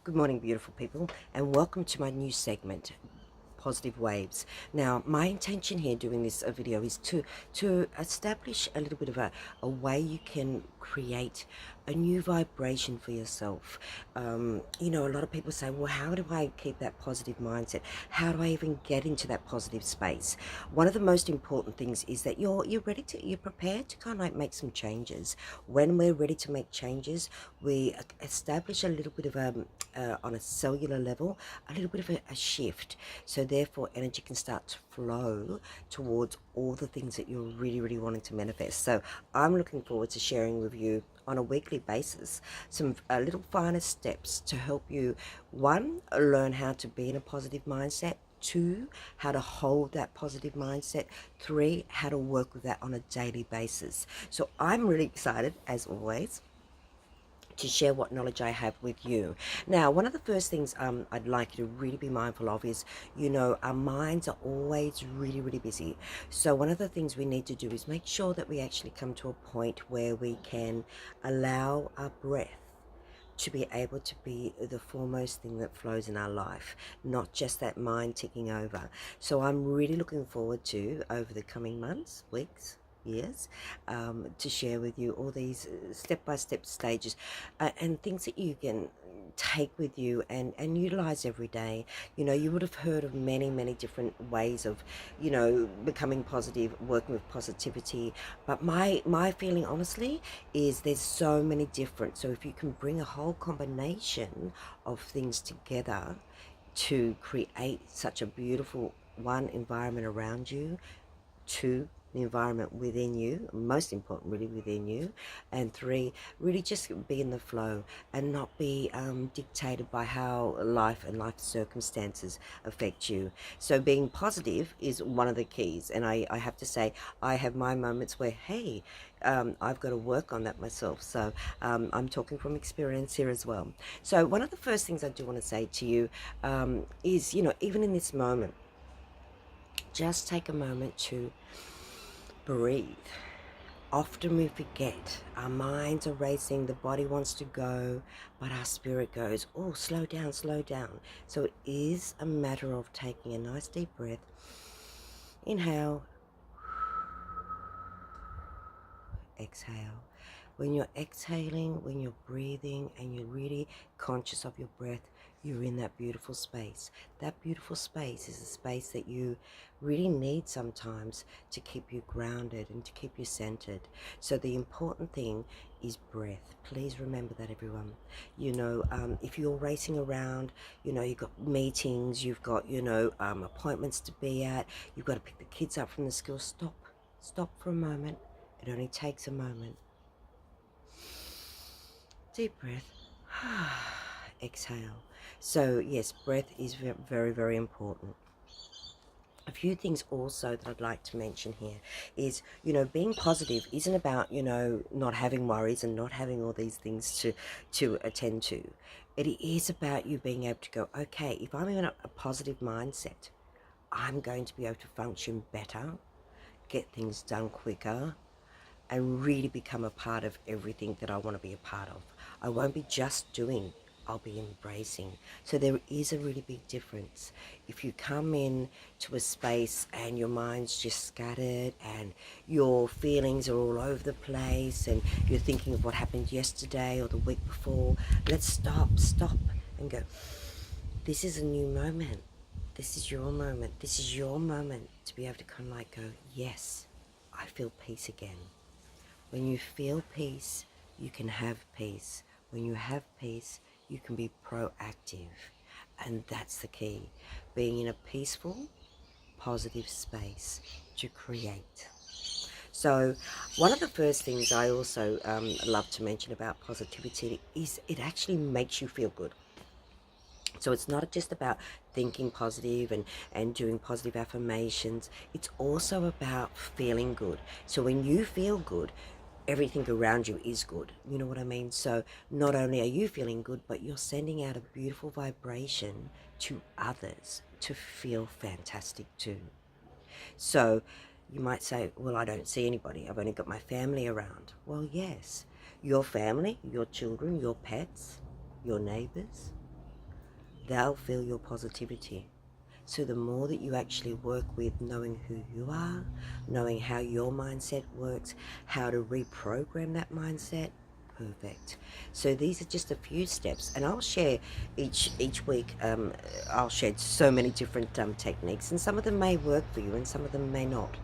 Good morning, beautiful people, and welcome to my new segment, Positive Waves. Now, my intention here doing this video is to establish a little bit of a way you can create a new vibration for yourself. A lot of people say, well, how do I keep that positive mindset? How do I even get into that positive space? One of the most important things is that you're prepared to kind of like make some changes. When we're ready to make changes, we establish a little bit of on a cellular level, a little bit of a shift. So therefore energy can start to flow towards all the things that you're really wanting to manifest. So I'm looking forward to sharing with you on a weekly basis some little finer steps to help you, one, learn how to be in a positive mindset, two, how to hold that positive mindset, three, how to work with that on a daily basis. So I'm really excited, as always, to share what knowledge I have with you. Now, one of the first things I'd like you to really be mindful of is, our minds are always really busy. So one of the things we need to do is make sure that we actually come to a point where we can allow our breath to be able to be the foremost thing that flows in our life, not just that mind ticking over. So I'm really looking forward to, over the coming months, weeks, years, to share with you all these step-by-step stages and things that you can take with you and utilize every day. You would have heard of many different ways of becoming positive, working with positivity, but my feeling honestly is there's so many different. So if you can bring a whole combination of things together to create such a beautiful, one, environment around you, two, the environment within you, most important really within you, and three, really just be in the flow and not be dictated by how life and life circumstances affect you. So being positive is one of the keys, and I have to say I have my moments where, hey, I've got to work on that myself. So I'm talking from experience here as well. So one of the first things I do want to say to you is, even in this moment, just take a moment to breathe. Often we forget. Our minds are racing, the body wants to go, but our spirit goes, oh, slow down, slow down. So it is a matter of taking a nice deep breath. Inhale, exhale. When you're exhaling, when you're breathing and you're really conscious of your breath, you're in that beautiful space. That beautiful space is a space that you really need sometimes to keep you grounded and to keep you centered. So the important thing is breath. Please remember that, everyone. If you're racing around, you've got meetings, you've got, appointments to be at, you've got to pick the kids up from the school. Stop for a moment. It only takes a moment. Deep breath. Exhale. So yes, breath is very important. A few things also that I'd like to mention here is, being positive isn't about, not having worries and not having all these things to attend to. It is about you being able to go, okay, if I'm in a positive mindset, I'm going to be able to function better, get things done quicker, and really become a part of everything that I want to be a part of. I won't be just doing, I'll be embracing. So there is a really big difference. If you come in to a space and your mind's just scattered and your feelings are all over the place and you're thinking of what happened yesterday or the week before, let's stop and go, this is a new moment. This is your moment. This is your moment to be able to kind of like go, yes, I feel peace again. When you feel peace, you can have peace. When you have peace, you can be proactive. And that's the key. Being in a peaceful, positive space to create. So one of the first things I also love to mention about positivity is it actually makes you feel good. So it's not just about thinking positive and doing positive affirmations. It's also about feeling good. So when you feel good, everything around you is good. You know what I mean? So not only are you feeling good, but you're sending out a beautiful vibration to others to feel fantastic too. So you might say, well, I don't see anybody. I've only got my family around. Well, yes, your family, your children, your pets, your neighbors, they'll feel your positivity. So the more that you actually work with knowing who you are, knowing how your mindset works, how to reprogram that mindset, perfect. So these are just a few steps, and I'll share each week. I'll share so many different techniques, and some of them may work for you, and some of them may not.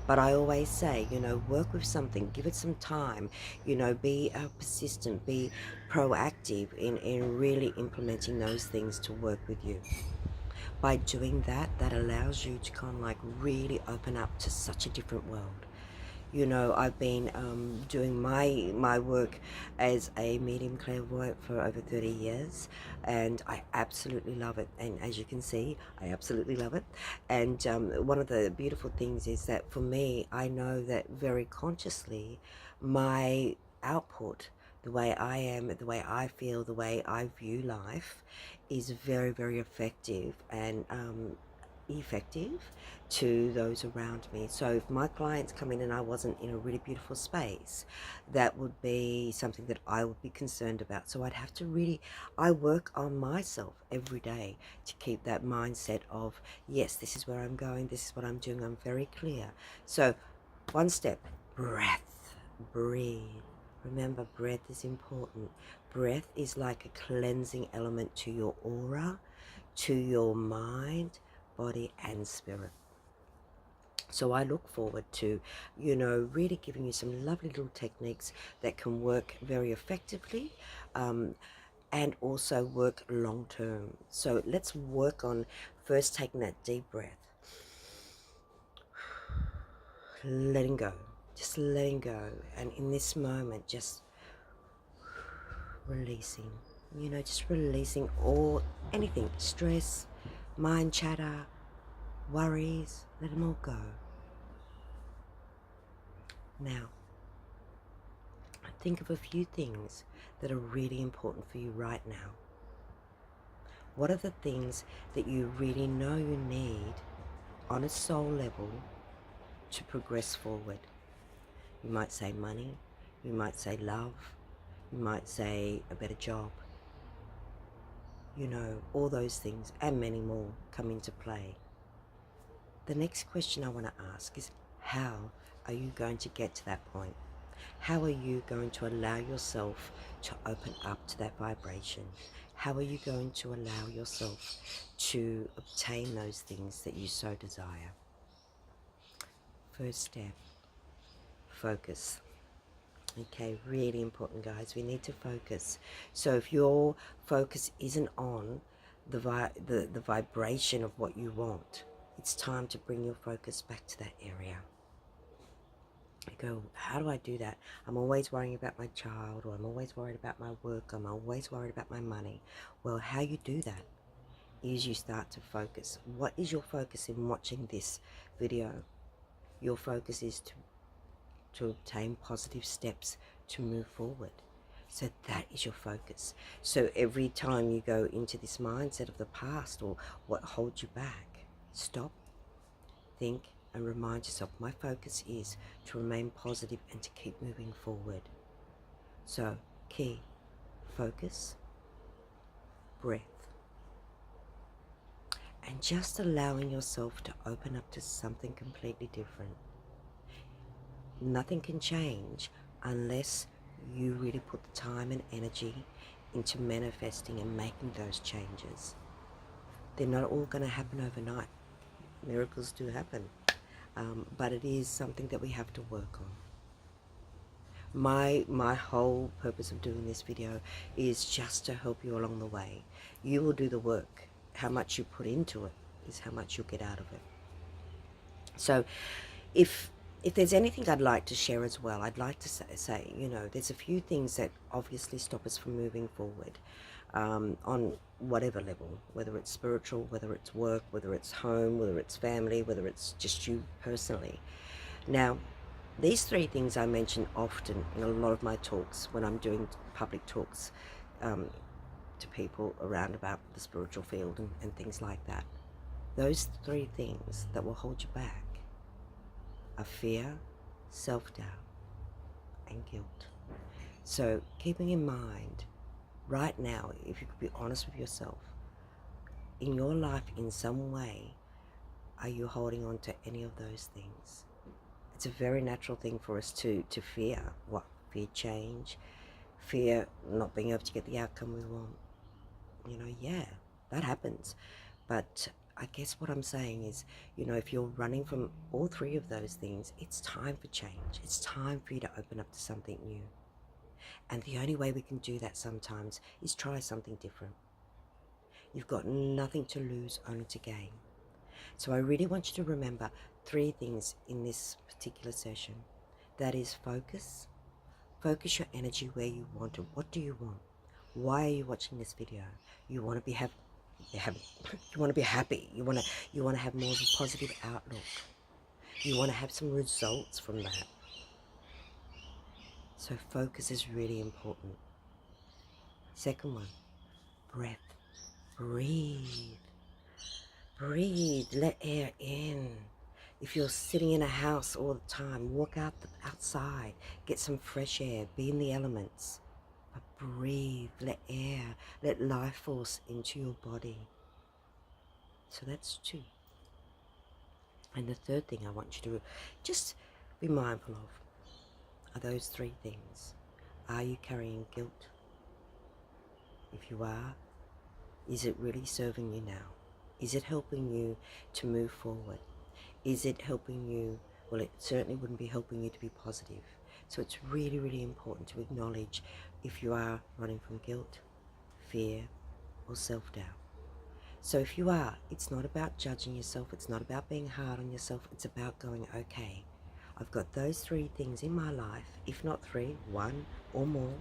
But I always say, work with something, give it some time. Be persistent, be proactive in really implementing those things to work with you. By doing that, that allows you to kind of like really open up to such a different world. I've been doing my work as a medium clairvoyant for over 30 years, and I absolutely love it. And as you can see, I absolutely love it. And one of the beautiful things is that for me, I know that very consciously, my output, the way I am, the way I feel, the way I view life, is very, very effective and effective to those around me. So if my clients come in and I wasn't in a really beautiful space, that would be something that I would be concerned about. So I'd have to really, I work on myself every day to keep that mindset of, yes, this is where I'm going, this is what I'm doing, I'm very clear. So one step, breath, breathe. Remember, breath is important. Breath is like a cleansing element to your aura, to your mind, body and spirit. So I look forward to, really giving you some lovely little techniques that can work very effectively, and also work long term. So let's work on first taking that deep breath, letting go, just letting go, and in this moment just releasing, just releasing anything, stress, mind chatter, worries, let them all go. Now, think of a few things that are really important for you right now. What are the things that you really know you need on a soul level to progress forward? You might say money, you might say love, you might say a better job. All those things and many more come into play. The next question I want to ask is, how are you going to get to that point? How are you going to allow yourself to open up to that vibration? How are you going to allow yourself to obtain those things that you so desire? First step, focus. Okay, really important, guys. We need to focus. So if your focus isn't on the vibration of what you want, it's time to bring your focus back to that area. I go, how do I do that? I'm always worrying about my child, or I'm always worried about my work, I'm always worried about my money. Well, how you do that is you start to focus. What is your focus in watching this video? Your focus is to obtain positive steps to move forward. So that is your focus. So every time you go into this mindset of the past or what holds you back, stop, think, and remind yourself, my focus is to remain positive and to keep moving forward. So, key, focus, breath, and just allowing yourself to open up to something completely different. Nothing can change unless you really put the time and energy into manifesting and making those changes. They're not all going to happen overnight. Miracles do happen. But it is something that we have to work on. My whole purpose of doing this video is just to help you along the way. You will do the work. How much you put into it is how much you'll get out of it. So if there's anything I'd like to share as well, I'd like to say, there's a few things that obviously stop us from moving forward, on whatever level, whether it's spiritual, whether it's work, whether it's home, whether it's family, whether it's just you personally. Now, these three things I mention often in a lot of my talks when I'm doing public talks to people around about the spiritual field and things like that. Those three things that will hold you back are fear, self-doubt, and guilt. So keeping in mind, right now, if you could be honest with yourself, in your life, in some way, are you holding on to any of those things? It's a very natural thing for us to fear. What? Fear change, fear not being able to get the outcome we want. You know, yeah, that happens. But I guess what I'm saying is, you know, if you're running from all three of those things, it's time for change. It's time for you to open up to something new. And the only way we can do that sometimes is try something different. You've got nothing to lose, only to gain. So I really want you to remember 3 things in this particular session. That is focus. Focus your energy where you want it. What do you want? Why are you watching this video? You want to be happy. You want to be happy. You want to have more of a positive outlook. You want to have some results from that. So focus is really important. Second one, breath. Breathe. Breathe. Let air in. If you're sitting in a house all the time, walk outside, get some fresh air, be in the elements. But breathe, let air, let life force into your body. So that's 2. And the third thing I want you to just be mindful of are those 3 things. Are you carrying guilt? If you are, is it really serving you now? Is it helping you to move forward? Is it helping you? Well, it certainly wouldn't be helping you to be positive. So it's really, really important to acknowledge if you are running from guilt, fear, or self-doubt. So if you are, it's not about judging yourself. It's not about being hard on yourself. It's about going, okay, I've got those 3 things in my life, if not 3, 1 or more.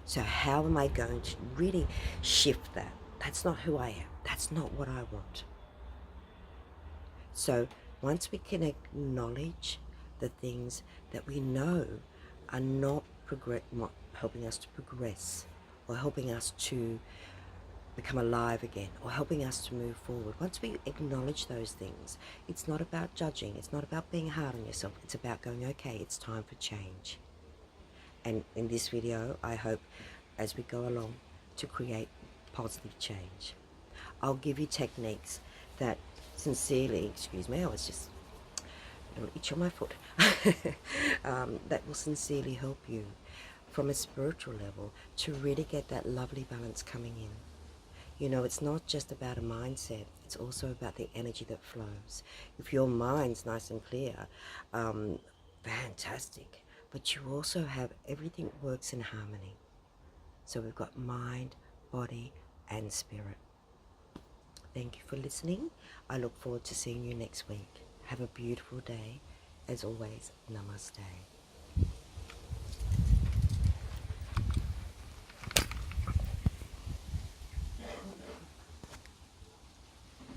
So how am I going to really shift that? That's not who I am. That's not what I want. So once we can acknowledge the things that we know are not helping us to progress, or helping us to become alive again, or helping us to move forward, once we acknowledge those things, it's not about judging, it's not about being hard on yourself, it's about going, okay, it's time for change. And in this video, I hope, as we go along, to create positive change. I'll give you techniques that sincerely, excuse me, I was just a little itch on my foot, that will sincerely help you from a spiritual level to really get that lovely balance coming in. You know, it's not just about a mindset, it's also about the energy that flows. If your mind's nice and clear, fantastic. But you also have everything works in harmony. So we've got mind, body, and spirit. Thank you for listening. I look forward to seeing you next week. Have a beautiful day. As always, namaste.